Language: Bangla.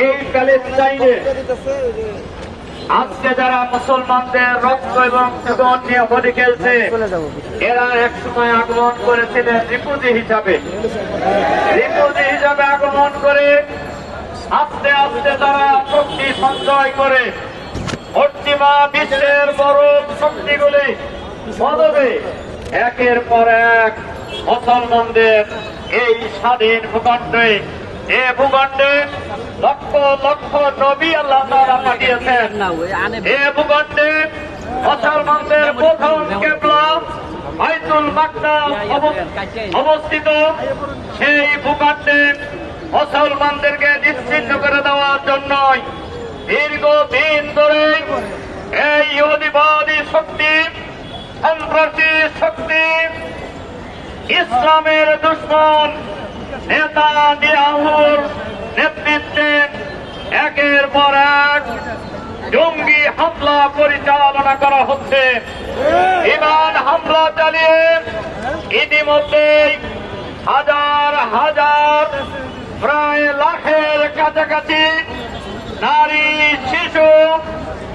এই প্যালেস্টাইনে আজকে যারা মুসলমানদের রক্ত এবং জীবন নিয়ে হোলি খেলছে, এরা একসময় আগমন করেছিলেন রিফিউজি হিসাবে আগমন করে আস্তে আস্তে তারা শক্তি সঞ্চয় করে পশ্চিমা বিশ্বের বড় শক্তিগুলি মদবে একের পর এক মুসলমানদের এই স্বাধীন ভূখণ্ডে লক্ষ লক্ষ নবী আল্লাহ তাআলা পাঠিয়েছেন। এ ভূখণ্ডে মুসলমানদের প্রথম কিবলা বাইতুল মাকদাস অবস্থিত। সেই ভূখণ্ডে মুসলমানদেরকে নিশ্চিহ্ন করে দেওয়ার জন্যই দীর্ঘদিন ধরে এই ইহুদিবাদী শক্তি, সন্ত্রাসী শক্তি, ইসলামের দুশমন নেতানিয়াহুর নেতৃত্বে একের পর এক জঙ্গি হামলা পরিচালনা করা হচ্ছে। বিমান হামলা চালিয়ে ইতিমধ্যেই হাজার হাজার প্রায় লাখের কাছাকাছি নারী, শিশু,